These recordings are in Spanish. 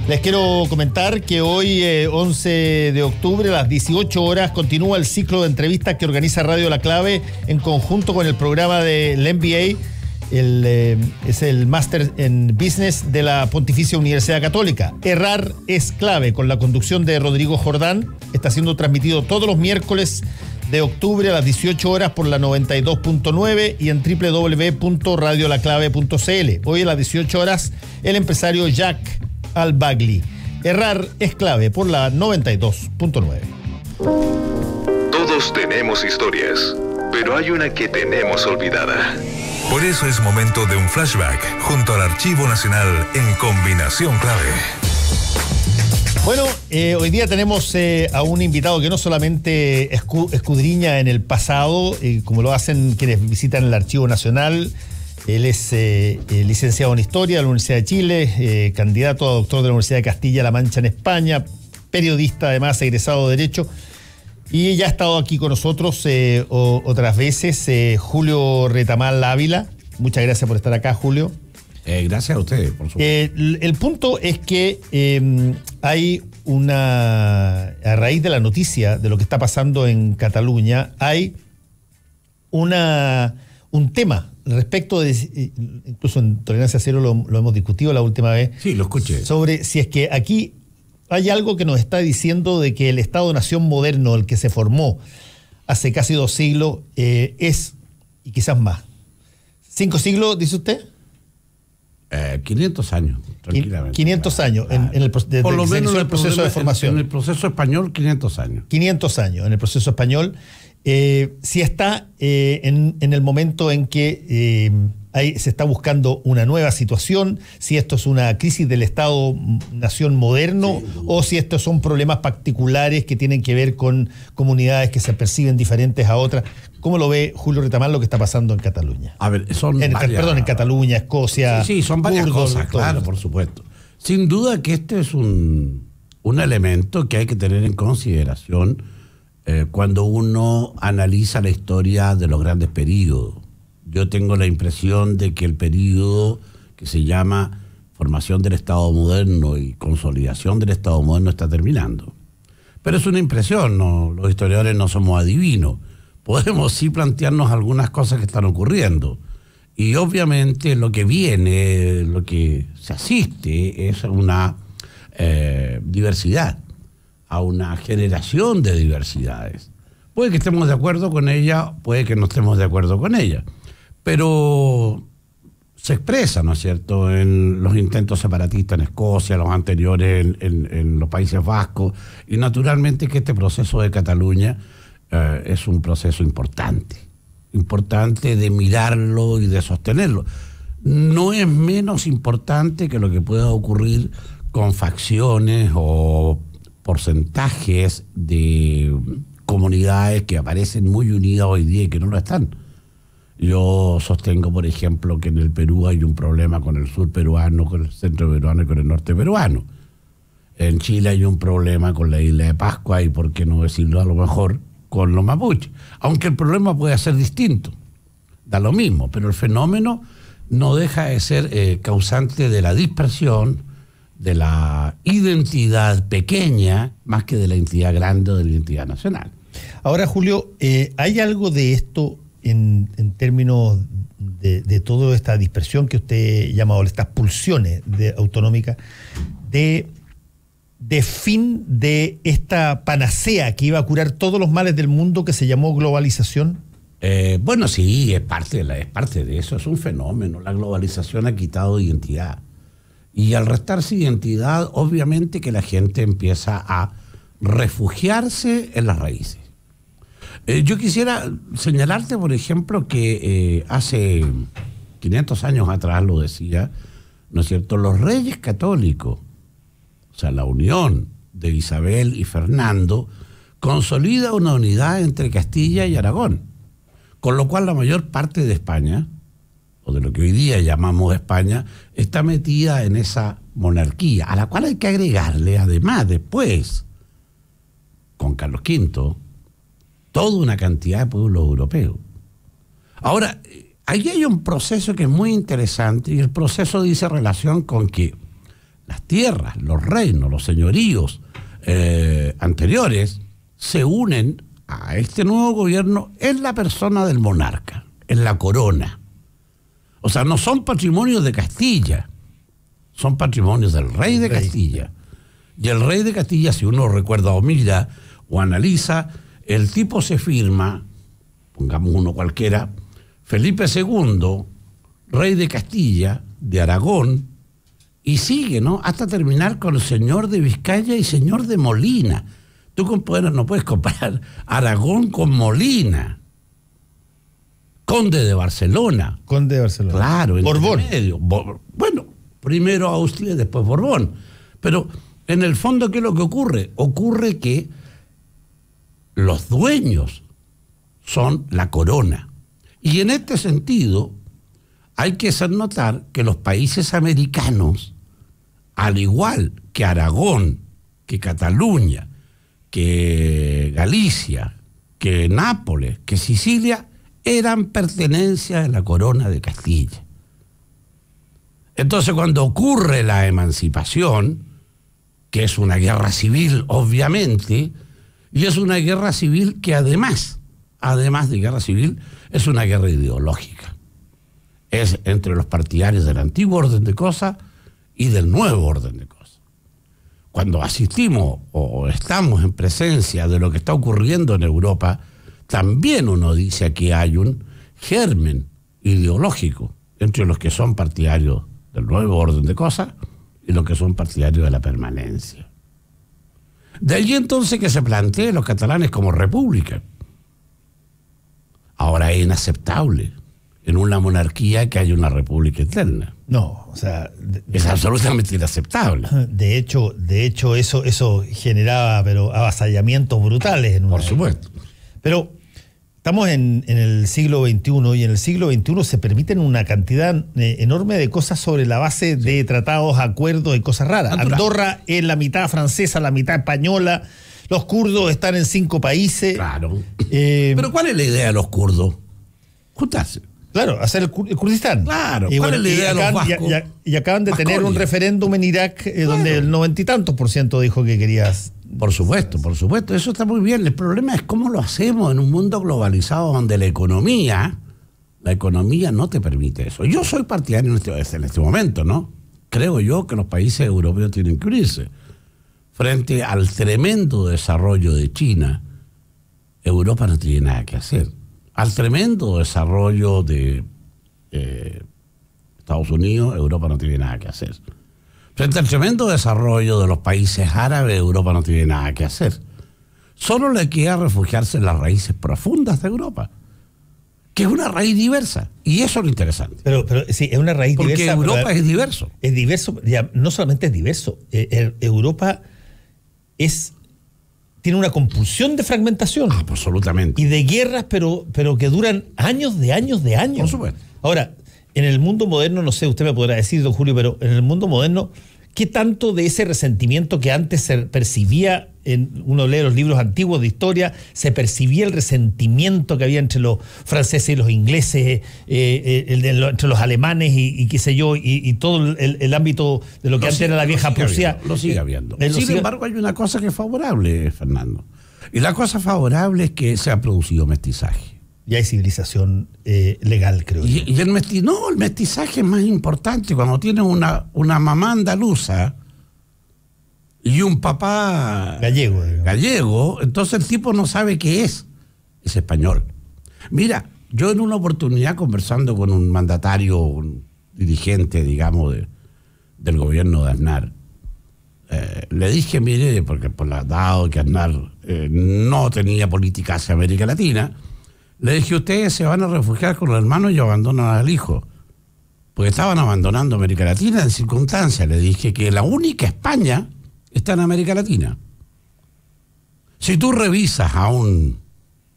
Les quiero comentar que hoy, 11 de octubre, a las 18 horas, continúa el ciclo de entrevistas que organiza Radio La Clave en conjunto con el programa del MBA, es el Máster en Business de la Pontificia Universidad Católica. Errar es clave, con la conducción de Rodrigo Jordán. Está siendo transmitido todos los miércoles de octubre a las 18 horas por la 92.9 y en www.radiolaclave.cl. Hoy a las 18 horas, el empresario Jack Al-Bagli. Errar es clave por la 92.9. Todos tenemos historias, pero hay una que tenemos olvidada. Por eso es momento de un flashback junto al Archivo Nacional en Combinación Clave. Bueno, hoy día tenemos a un invitado que no solamente escudriña en el pasado, como lo hacen quienes visitan el Archivo Nacional. Él es licenciado en Historia de la Universidad de Chile, candidato a doctor de la Universidad de Castilla-La Mancha en España, periodista además, egresado de Derecho, y ya ha estado aquí con nosotros otras veces, Julio Retamal Ávila. Muchas gracias por estar acá, Julio. Gracias a ustedes, por supuesto. El punto es que hay a raíz de la noticia de lo que está pasando en Cataluña, hay un tema respecto de, incluso en Tolerancia Cero lo hemos discutido la última vez. Sí, lo escuché. Sobre si es que aquí hay algo que nos está diciendo de que el Estado-Nación moderno, el que se formó hace casi 2 siglos, es, y quizás más. 5 siglos, dice usted. 500 años, tranquilamente. 500 años, por lo menos en el proceso de formación. En el proceso español, 500 años. 500 años en el proceso español. Si está en el momento en que se está buscando una nueva situación, si esto es una crisis del Estado-Nación moderno, sí, o si estos son problemas particulares que tienen que ver con comunidades que se perciben diferentes a otras. ¿Cómo lo ve Julio Retamal lo que está pasando en Cataluña? A ver, en Cataluña, Escocia. Sí, son varias cosas, claro, por supuesto. Sin duda que este es un elemento que hay que tener en consideración cuando uno analiza la historia de los grandes períodos. Yo tengo la impresión de que el período que se llama formación del Estado moderno y consolidación del Estado moderno está terminando. Pero es una impresión, ¿no? Los historiadores no somos adivinos. Podemos sí plantearnos algunas cosas que están ocurriendo. Y obviamente lo que viene, lo que se asiste es a una diversidad, a una generación de diversidades. Puede que estemos de acuerdo con ella, puede que no estemos de acuerdo con ella, pero se expresa, ¿no es cierto?, en los intentos separatistas en Escocia, los anteriores en los Países Vascos, y naturalmente que este proceso de Cataluña es un proceso importante de mirarlo y de sostenerlo. No es menos importante que lo que pueda ocurrir con facciones o porcentajes de comunidades que aparecen muy unidas hoy día y que no lo están. Yo sostengo, por ejemplo, que en el Perú hay un problema con el sur peruano, con el centro peruano y con el norte peruano. En Chile hay un problema con la isla de Pascua y, por qué no decirlo, a lo mejor con los mapuches. Aunque el problema puede ser distinto, da lo mismo, pero el fenómeno no deja de ser causante de la dispersión, de la identidad pequeña, más que de la identidad grande o de la identidad nacional. Ahora, Julio, ¿hay algo de esto en términos de toda esta dispersión que usted llama, o estas pulsiones autonómicas, de fin de esta panacea que iba a curar todos los males del mundo que se llamó globalización? Bueno, sí, es parte de eso, es un fenómeno. La globalización ha quitado identidad. Y al restarse identidad, obviamente que la gente empieza a refugiarse en las raíces. Yo quisiera señalarte, por ejemplo, que hace 500 años atrás, lo decía, ¿no es cierto?, los reyes católicos, o sea, la unión de Isabel y Fernando, consolida una unidad entre Castilla y Aragón, con lo cual la mayor parte de España, o de lo que hoy día llamamos España, está metida en esa monarquía, a la cual hay que agregarle, además, después, con Carlos V, toda una cantidad de pueblos europeos. Ahora, ahí hay un proceso que es muy interesante, y el proceso dice relación con que las tierras, los reinos, los señoríos anteriores se unen a este nuevo gobierno en la persona del monarca, en la corona. O sea, no son patrimonios de Castilla, son patrimonios del rey de Castilla. Y el rey de Castilla, si uno recuerda o mira o analiza, el tipo se firma, pongamos uno cualquiera, Felipe II, rey de Castilla, de Aragón, y sigue, ¿no? Hasta terminar con el señor de Vizcaya y señor de Molina. Tú no puedes comparar Aragón con Molina. Conde de Barcelona. Conde de Barcelona. Claro. Borbón. Bueno, primero Austria y después Borbón. Pero en el fondo, ¿qué es lo que ocurre? Ocurre que los dueños son la corona. Y en este sentido, hay que hacer notar que los países americanos, al igual que Aragón, que Cataluña, que Galicia, que Nápoles, que Sicilia, eran pertenencia de la corona de Castilla. Entonces, cuando ocurre la emancipación, que es una guerra civil, obviamente, y es una guerra civil que además de guerra civil, es una guerra ideológica. Es entre los partidarios del antiguo orden de cosas y del nuevo orden de cosas. Cuando asistimos o estamos en presencia de lo que está ocurriendo en Europa, también uno dice que hay un germen ideológico entre los que son partidarios del nuevo orden de cosas y los que son partidarios de la permanencia. De allí entonces que se planteen los catalanes como república. Ahora es inaceptable en una monarquía que haya una república eterna. No, o sea... Es absolutamente inaceptable. De hecho eso generaba avasallamientos brutales. Por supuesto. Pero estamos en el siglo XXI y en el siglo XXI se permiten una cantidad enorme de cosas sobre la base de tratados, acuerdos y cosas raras. Natural. Andorra es la mitad francesa, la mitad española. Los kurdos están en 5 países. Claro. Pero ¿cuál es la idea de los kurdos? Juntarse. Claro, hacer el Kurdistán. Claro, ¿cuál es la idea de los vascos? Y acaban de tener un referéndum en Irak donde el 90 y tantos % dijo que querías... Por supuesto, eso está muy bien. El problema es cómo lo hacemos en un mundo globalizado donde la economía no te permite eso. Yo soy partidario en este momento, ¿no? Creo yo que los países europeos tienen que unirse. Frente al tremendo desarrollo de China, Europa no tiene nada que hacer. Al tremendo desarrollo de Estados Unidos, Europa no tiene nada que hacer. Frente al tremendo desarrollo de los países árabes, Europa no tiene nada que hacer. Solo le queda refugiarse en las raíces profundas de Europa, que es una raíz diversa. Y eso es lo interesante. Pero sí, es una raíz diversa. Porque Europa es diverso. Es diverso, ya, no solamente es diverso. Europa tiene una compulsión de fragmentación. Absolutamente. Y de guerras, pero que duran años de años. Por supuesto. Ahora, en el mundo moderno, no sé, usted me podrá decir, don Julio, pero en el mundo moderno, ¿qué tanto de ese resentimiento que antes se percibía, uno lee los libros antiguos de historia, se percibía el resentimiento que había entre los franceses y los ingleses, entre los alemanes y qué sé yo, y todo el ámbito de lo que antes era la vieja Prusia? Lo sigue habiendo. Sin embargo, hay una cosa que es favorable, Fernando. Y la cosa favorable es que se ha producido mestizaje. Y hay civilización legal, creo yo. Y el mestizaje es más importante. Cuando tienes una mamá andaluza y un papá gallego, entonces el tipo no sabe qué es español. Mira, yo en una oportunidad conversando con un mandatario, un dirigente, digamos, del gobierno de Aznar, le dije, mire, porque dado que Aznar no tenía política hacia América Latina, le dije, ustedes se van a refugiar con los hermanos y abandonan al hijo. Porque estaban abandonando América Latina en circunstancias. Le dije que la única España está en América Latina. Si tú revisas a un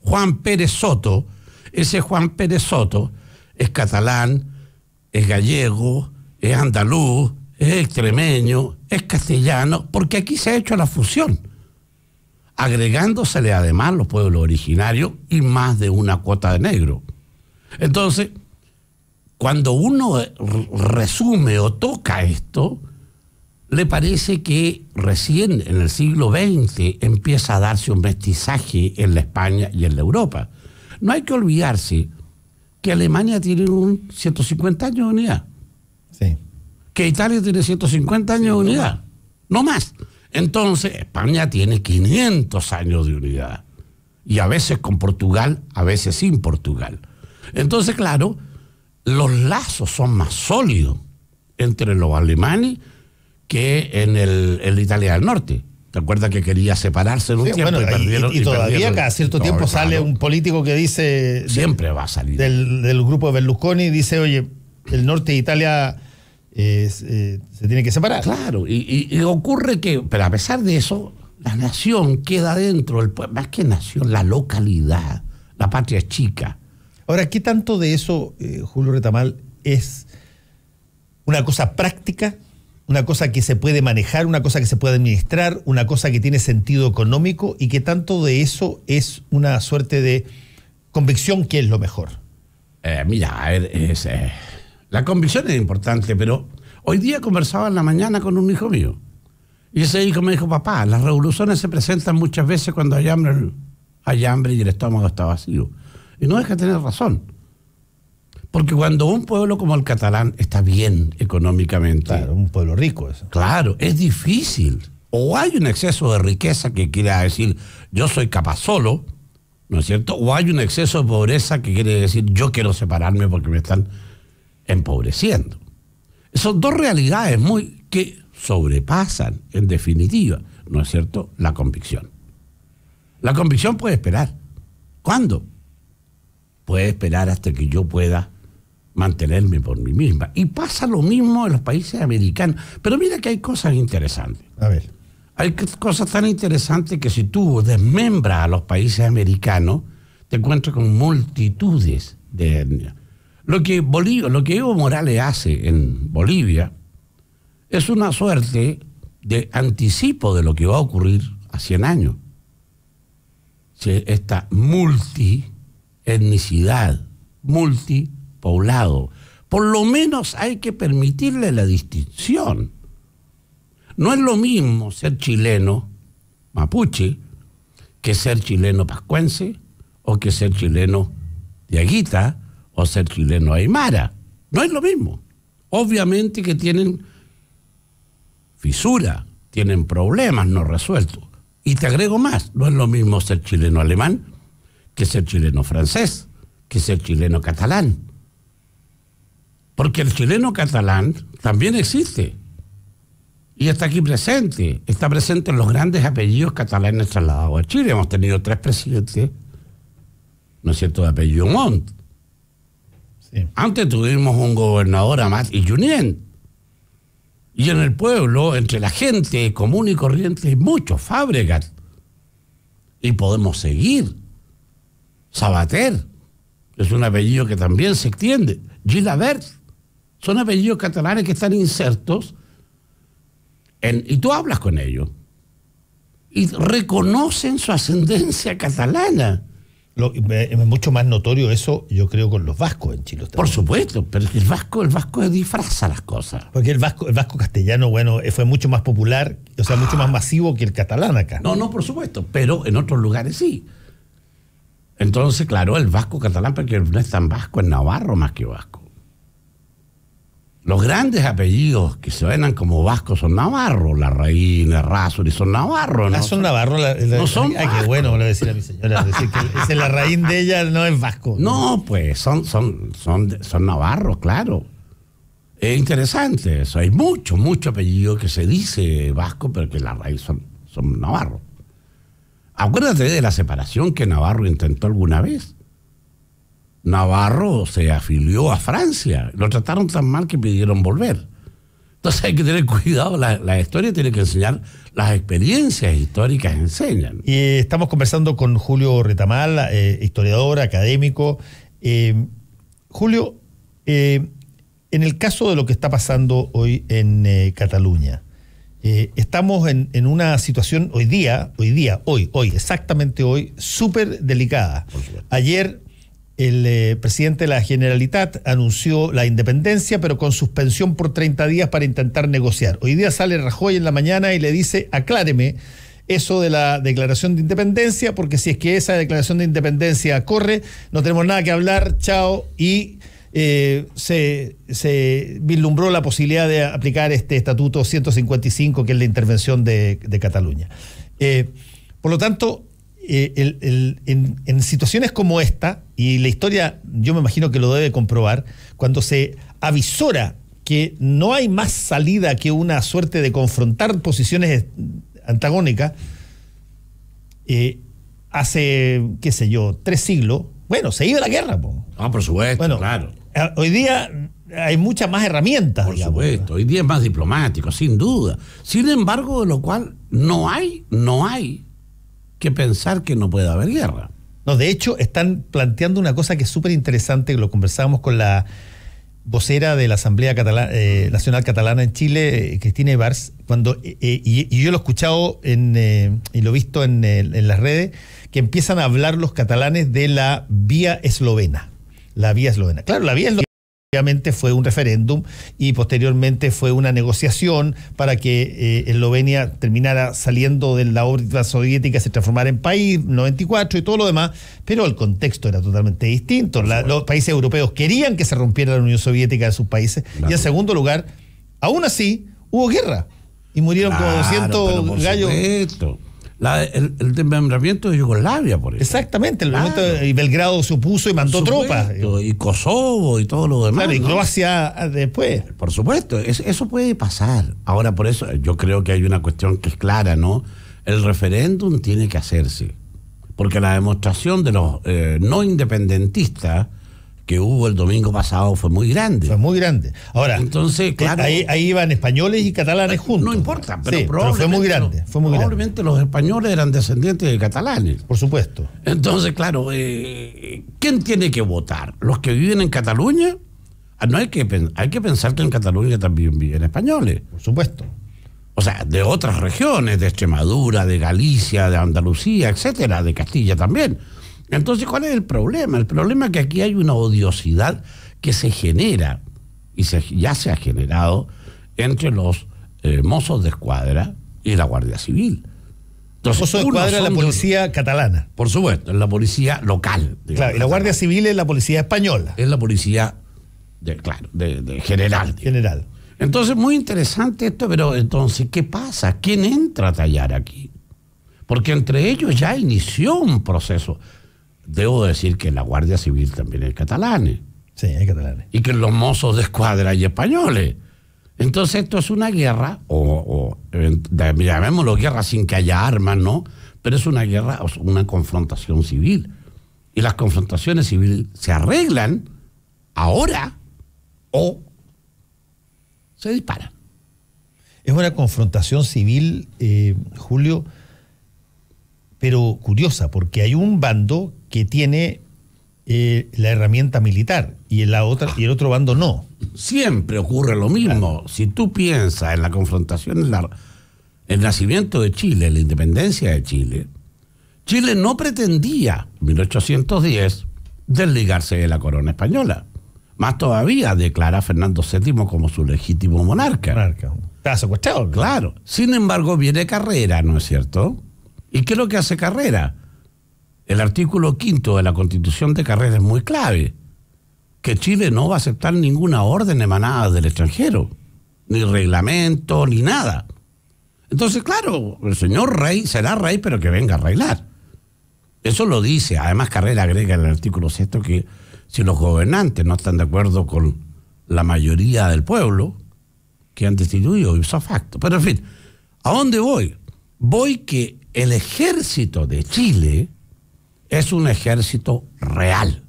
Juan Pérez Soto, ese Juan Pérez Soto es catalán, es gallego, es andaluz, es extremeño, es castellano, porque aquí se ha hecho la fusión, agregándosele además los pueblos originarios y más de una cuota de negro. Entonces, cuando uno resume o toca esto, le parece que recién en el siglo XX empieza a darse un mestizaje en la España y en la Europa. No hay que olvidarse que Alemania tiene 150 años de unidad. Sí. Que Italia tiene 150 años de unidad. No más. Entonces, España tiene 500 años de unidad. Y a veces con Portugal, a veces sin Portugal. Entonces, claro, los lazos son más sólidos entre los alemanes que en Italia del Norte. ¿Te acuerdas que quería separarse en un tiempo? Bueno, y perdieron, y todavía cada cierto tiempo sale un político que dice... Siempre va a salir. Del grupo de Berlusconi, dice, oye, el norte de Italia se tiene que separar. Claro, y ocurre que, pero a pesar de eso, la nación queda dentro, más que nación, la localidad, la patria chica. Ahora, ¿qué tanto de eso, Julio Retamal, es una cosa práctica, una cosa que se puede manejar, una cosa que se puede administrar, una cosa que tiene sentido económico, y qué tanto de eso es una suerte de convicción que es lo mejor? Mira, a ver, la convicción es importante, pero hoy día conversaba en la mañana con un hijo mío, y ese hijo me dijo: papá, las revoluciones se presentan muchas veces cuando hay hambre y el estómago está vacío. Y no deja de tener razón. Porque cuando un pueblo como el catalán está bien económicamente... Claro, un pueblo rico eso. Claro, es difícil. O hay un exceso de riqueza que quiere decir yo soy capaz solo, ¿no es cierto? O hay un exceso de pobreza que quiere decir yo quiero separarme porque me están empobreciendo. Son dos realidades que sobrepasan, en definitiva, ¿no es cierto?, la convicción. La convicción puede esperar. ¿Cuándo? Puede esperar hasta que yo pueda mantenerme por mí misma. Y pasa lo mismo en los países americanos. Pero mira que hay cosas interesantes. A ver. Hay cosas tan interesantes que si tú desmembras a los países americanos, te encuentras con multitudes de etnias. Lo que Evo Morales hace en Bolivia es una suerte de anticipo de lo que va a ocurrir a 100 años. Esta multietnicidad, multipoblado. Por lo menos hay que permitirle la distinción. No es lo mismo ser chileno mapuche que ser chileno pascuense, o que ser chileno diaguita, o ser chileno aymara. No es lo mismo. Obviamente que tienen fisura, tienen problemas no resueltos. Y te agrego más, no es lo mismo ser chileno alemán que ser chileno francés, que ser chileno catalán. Porque el chileno catalán también existe. Y está aquí presente. Está presente en los grandes apellidos catalanes trasladados a Chile. Hemos tenido 3 presidentes, ¿no es cierto?, de apellido Montt. Sí. Antes tuvimos un gobernador, Amat y Junyent. Y en el pueblo, entre la gente común y corriente, hay muchos Fábregas. Y podemos seguir. Sabater es un apellido que también se extiende. Gilabert. Son apellidos catalanes que están insertos y tú hablas con ellos y reconocen su ascendencia catalana. Es mucho más notorio eso, yo creo, con los vascos en Chile. Por supuesto, pero el vasco disfraza las cosas. Porque el vasco castellano, bueno, fue mucho más popular, o sea, mucho más masivo que el catalán acá. No, por supuesto, pero en otros lugares sí. Entonces, claro, el vasco catalán, porque no es tan vasco, es navarro más que vasco. Los grandes apellidos que suenan como vascos son navarros, Larraín, Errázuriz, son navarros, ¿no? Son navarros. No son vascos. Qué bueno, me lo voy a decir a mi señora, decir que ese Larraín de ella no es vasco. No, pues, son navarros, claro. Es interesante eso. Hay mucho apellido que se dice vasco, pero que la raíz son navarros. Acuérdate de la separación que Navarro intentó alguna vez. Navarro se afilió a Francia. Lo trataron tan mal que pidieron volver. Entonces hay que tener cuidado. La historia tiene que enseñar. Las experiencias históricas enseñan. Y estamos conversando con Julio Retamal, historiador, académico. Julio, en el caso de lo que está pasando hoy en Cataluña, estamos en una situación hoy, exactamente hoy, súper delicada. Ayer el presidente de la Generalitat anunció la independencia, pero con suspensión por 30 días para intentar negociar. Hoy día sale Rajoy en la mañana y le dice, acláreme eso de la declaración de independencia, porque si es que esa declaración de independencia corre, no tenemos nada que hablar, chao, y se vislumbró la posibilidad de aplicar este estatuto 155, que es la intervención de Cataluña. Por lo tanto, en situaciones como esta, y la historia yo me imagino que lo debe comprobar, cuando se avisora que no hay más salida que una suerte de confrontar posiciones antagónicas, hace, qué sé yo, 3 siglos, bueno, se iba a la guerra. Por supuesto, bueno, claro. Hoy día hay muchas más herramientas. Por supuesto, hoy día es más diplomático, sin duda. Sin embargo, de lo cual no hay que pensar que no pueda haber guerra. No, de hecho, están planteando una cosa que es súper interesante, que lo conversábamos con la vocera de la Asamblea Nacional Catalana en Chile, Cristina Ibars, y yo lo he escuchado y lo he visto en las redes, que empiezan a hablar los catalanes de la vía eslovena. La vía eslovena. Claro, la vía eslovena obviamente fue un referéndum y posteriormente fue una negociación para que Eslovenia terminara saliendo de la órbita soviética, se transformara en país, 94 y todo lo demás, pero el contexto era totalmente distinto. Los países europeos querían que se rompiera la Unión Soviética de sus países, y en segundo lugar, aún así, hubo guerra y murieron como 200 gallos. Supuesto. El desmembramiento de Yugoslavia, por eso. Exactamente, y Belgrado se opuso y mandó tropas. Y Kosovo y todo lo demás. Claro, y Croacia después. Por supuesto, eso puede pasar. Ahora, por eso yo creo que hay una cuestión que es clara, ¿no? El referéndum tiene que hacerse, porque la demostración de los no independentistas que hubo el domingo pasado fue muy grande. Fue muy grande. Ahora, entonces, claro, ahí iban españoles y catalanes juntos. No importa, pero, sí, pero fue muy grande. Probablemente los españoles eran descendientes de catalanes. Por supuesto. Entonces, claro, ¿quién tiene que votar? ¿Los que viven en Cataluña? No hay que pensar que en Cataluña también viven españoles. Por supuesto. O sea, de otras regiones, de Extremadura, de Galicia, de Andalucía, etcétera, de Castilla también. Entonces, ¿cuál es el problema? El problema es que aquí hay una odiosidad que se genera, y ya se ha generado, entre los mozos de escuadra y la Guardia Civil. Entonces, los mozos de escuadra es la policía catalana. Por supuesto, es la policía local. Claro, y la Guardia Civil es la policía española. Es la policía, de general. General. Entonces, muy interesante esto, pero entonces, ¿qué pasa? ¿Quién entra a tallar aquí? Porque entre ellos ya inició un proceso. Debo decir que la Guardia Civil también es catalana. Sí, hay catalanes. Y que los mozos de escuadra hay españoles. Entonces esto es una guerra, llamémoslo guerra sin que haya armas, ¿no? Pero es una guerra, una confrontación civil. Y las confrontaciones civiles se arreglan ahora o se disparan. Es una confrontación civil, Julio, pero curiosa, porque hay un bando que tiene la herramienta militar y el otro bando no. Siempre ocurre lo mismo. Claro. Si tú piensas en la confrontación, el nacimiento de Chile, la independencia de Chile, Chile no pretendía, en 1810, desligarse de la corona española. Más todavía, declara a Fernando VII como su legítimo monarca. Estaba secuestrado. Claro. Sin embargo, viene Carrera, ¿no es cierto? ¿Y qué es lo que hace Carrera? El artículo 5 de la Constitución de Carrera es muy clave, que Chile no va a aceptar ninguna orden emanada del extranjero, ni reglamento, ni nada. Entonces, claro, el señor rey será rey, pero que venga a arreglar. Eso lo dice. Además, Carrera agrega en el artículo 6 que si los gobernantes no están de acuerdo con la mayoría del pueblo, que han destituido ipso facto. Pero en fin, ¿a dónde voy? Voy que el ejército de Chile es un ejército real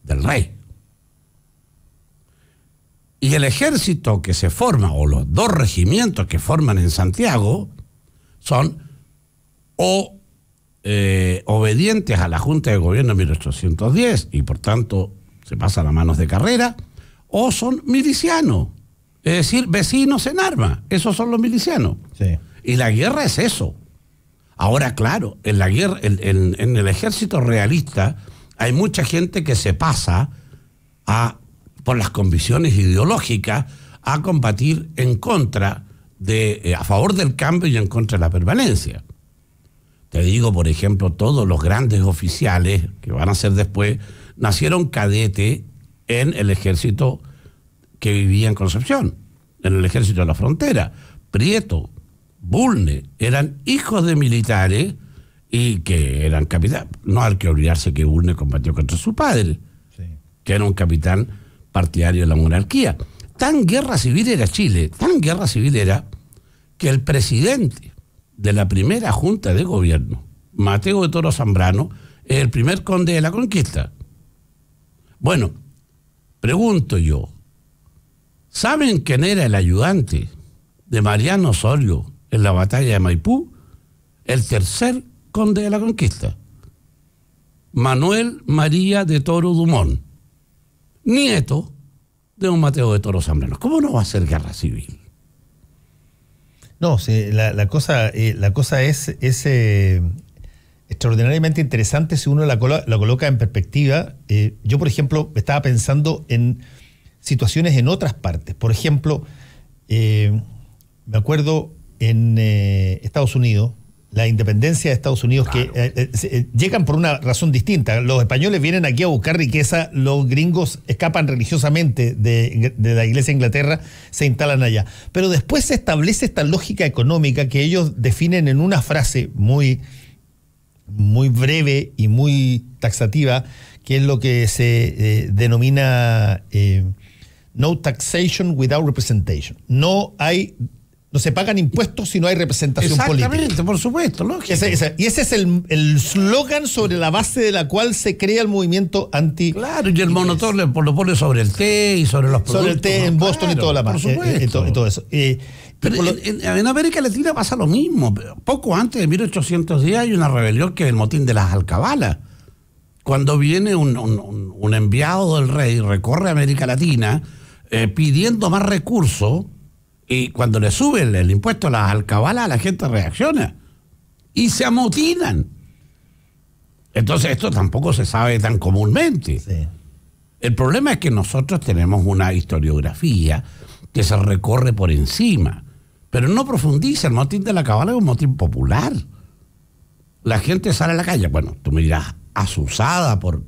del rey. Y el ejército que se forma, o los 2 regimientos que forman en Santiago, son obedientes a la Junta de Gobierno de 1810 y por tanto se pasan a manos de Carrera, o son milicianos, es decir, vecinos en armas. Esos son los milicianos. Sí. Y la guerra es eso. Ahora, claro, en la guerra, en el ejército realista Hay mucha gente que se pasa por las convicciones ideológicas a combatir a favor del cambio y en contra de la permanencia. Te digo, por ejemplo, todos los grandes oficiales que van a ser después nacieron cadete en el ejército que vivía en Concepción, en el ejército de la frontera. Prieto, Bulnes, eran hijos de militares y que eran capitanes. No hay que olvidarse que Bulnes combatió contra su padre, sí, que era un capitán partidario de la monarquía. Tan guerra civil era Chile, tan guerra civil era que el presidente de la primera junta de gobierno, Mateo de Toro Zambrano, es el primer conde de la conquista. Bueno, pregunto yo, ¿saben quién era el ayudante de Mariano Osorio en la batalla de Maipú? El tercer conde de la conquista, Manuel María de Toro Dumont, nieto de don Mateo de Toro Zambrano. ¿Cómo no va a ser guerra civil? No, sí, la cosa es extraordinariamente interesante si uno la coloca en perspectiva. Yo, por ejemplo, estaba pensando en situaciones en otras partes. Por ejemplo, me acuerdo en Estados Unidos, la independencia de Estados Unidos, claro, que llegan por una razón distinta. Los españoles vienen aquí a buscar riqueza, los gringos escapan religiosamente de la iglesia de Inglaterra, se instalan allá. Pero después se establece esta lógica económica que ellos definen en una frase muy, muy breve y muy taxativa, que es lo que se denomina no taxation without representation. No se pagan impuestos si no hay representación política. Exactamente, por supuesto, lógico. Y ese es el slogan sobre la base de la cual se crea el movimiento anti... Claro, y el monotor lo pone sobre el té y sobre los productos. Sobre el té en Boston, claro, y toda la más. Y todo eso. Pero en América Latina pasa lo mismo. Poco antes de 1810 hay una rebelión que es el motín de las alcabalas. Cuando viene un enviado del rey, recorre América Latina pidiendo más recursos. Y cuando le suben el impuesto a las alcabalas, la gente reacciona y se amotinan. Entonces esto tampoco se sabe tan comúnmente. Sí. El problema es que nosotros tenemos una historiografía que se recorre por encima, pero no profundiza. El motín de la alcabala es un motín popular. La gente sale a la calle, bueno, tú me dirás, asusada por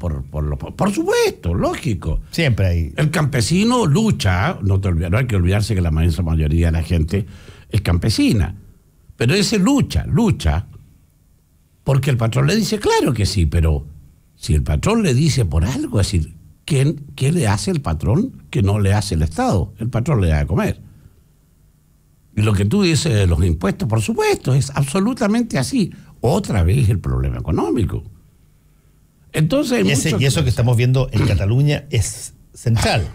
supuesto, lógico. Siempre hay. El campesino lucha, no hay que olvidarse que la inmensa mayoría de la gente es campesina, pero ese lucha, porque el patrón le dice, claro que sí, pero si el patrón le dice por algo, es decir, ¿qué le hace el patrón que no le hace el Estado? El patrón le da de comer. Y lo que tú dices de los impuestos, por supuesto, es absolutamente así. Otra vez el problema económico. Entonces, y eso que estamos viendo en Cataluña es central.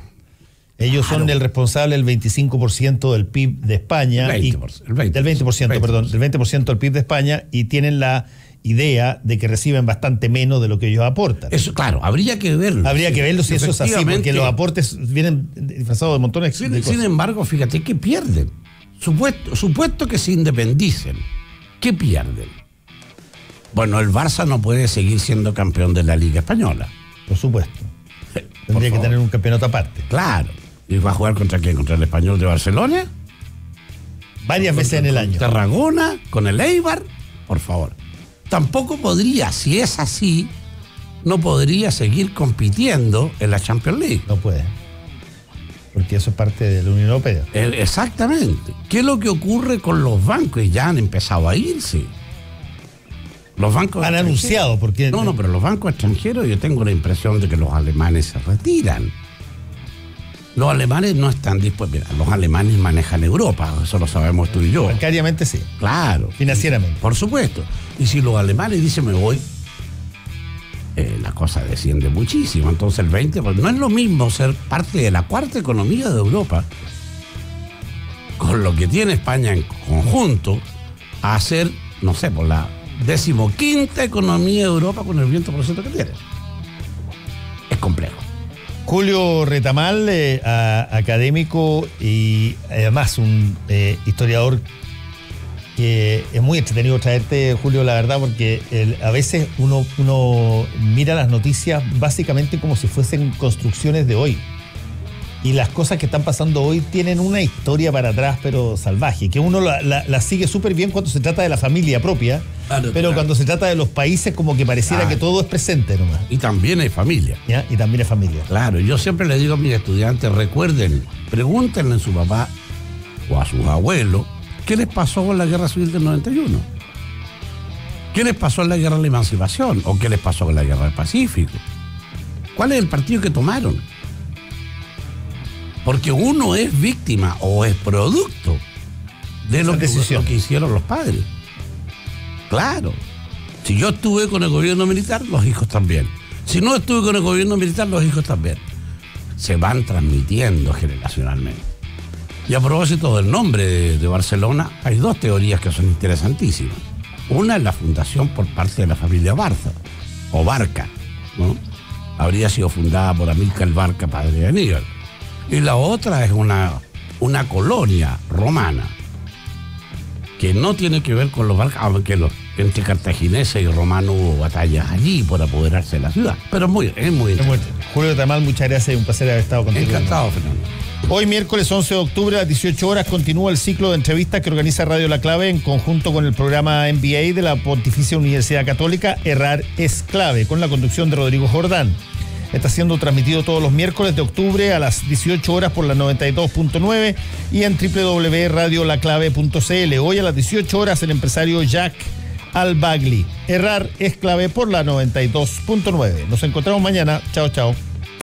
Ellos son el responsable del 25% del PIB de España. Del 20% del PIB de España, y tienen la idea de que reciben bastante menos de lo que ellos aportan. Eso, claro, habría que verlo. Habría que verlo si eso es así, porque los aportes vienen disfrazados de montones de cosas. Sin embargo, fíjate que pierden. Supuesto que se independicen, ¿qué pierden? Bueno, el Barça no puede seguir siendo campeón de la Liga Española. Por supuesto. Tendría que tener un campeonato aparte. Claro. ¿Y va a jugar contra quién? ¿Contra el Español de Barcelona? Varias veces en el año. Tarragona, con el Eibar, por favor. Tampoco podría, si es así, no podría seguir compitiendo en la Champions League. No puede. Porque eso es parte de la Unión Europea. Exactamente. ¿Qué es lo que ocurre con los bancos? Ya han empezado a irse. Los bancos han anunciado, porque... No, pero los bancos extranjeros, yo tengo la impresión de que los alemanes se retiran. Los alemanes no están dispuestos. Mira, los alemanes manejan Europa, eso lo sabemos tú y yo. Bancariamente sí. Claro. Financieramente. Por supuesto. Y si los alemanes dicen me voy, la cosa desciende muchísimo. Entonces el 20%, no es lo mismo ser parte de la cuarta economía de Europa, con lo que tiene España en conjunto, a ser, no sé, por la 15ª economía de Europa con el 20% que tiene. Es complejo. Julio Retamal, académico y además un historiador que es muy entretenido traerte, Julio, la verdad, porque a veces uno mira las noticias básicamente como si fuesen construcciones de hoy. Y las cosas que están pasando hoy tienen una historia para atrás, pero salvaje, que uno la sigue súper bien cuando se trata de la familia propia, pero cuando se trata de los países como que pareciera que todo es presente nomás. Y también hay familia. ¿Ya? Y también hay familia. Claro, yo siempre les digo a mis estudiantes, recuerden, pregúntenle a su papá o a sus abuelos, ¿qué les pasó con la Guerra Civil del 91? ¿Qué les pasó en la Guerra de la Emancipación? ¿O qué les pasó con la Guerra del Pacífico? ¿Cuál es el partido que tomaron? Porque uno es víctima o es producto de lo que hicieron los padres. Claro. Si yo estuve con el gobierno militar, los hijos también. Si no estuve con el gobierno militar, los hijos también. Se van transmitiendo generacionalmente. Y a propósito del nombre de Barcelona, hay dos teorías que son interesantísimas. Una es la fundación por parte de la familia Barça, o Barca, ¿no? Habría sido fundada por Amílcar Barca, padre de Aníbal. Y la otra es una colonia romana que no tiene que ver con los barcos, aunque entre cartagineses y romanos hubo batallas allí por apoderarse de la ciudad. Pero es muy interesante. Julio Tamal, muchas gracias, un placer haber estado contigo. Encantado, Fernando. Hoy, miércoles 11 de octubre, a las 18 horas, continúa el ciclo de entrevistas que organiza Radio La Clave en conjunto con el programa MBA de la Pontificia Universidad Católica, Errar es Clave, con la conducción de Rodrigo Jordán. Está siendo transmitido todos los miércoles de octubre a las 18 horas por la 92.9 y en www.radiolaclave.cl. Hoy a las 18 horas el empresario Jack Al-Bagli. Errar es Clave por la 92.9. Nos encontramos mañana. Chao, chao.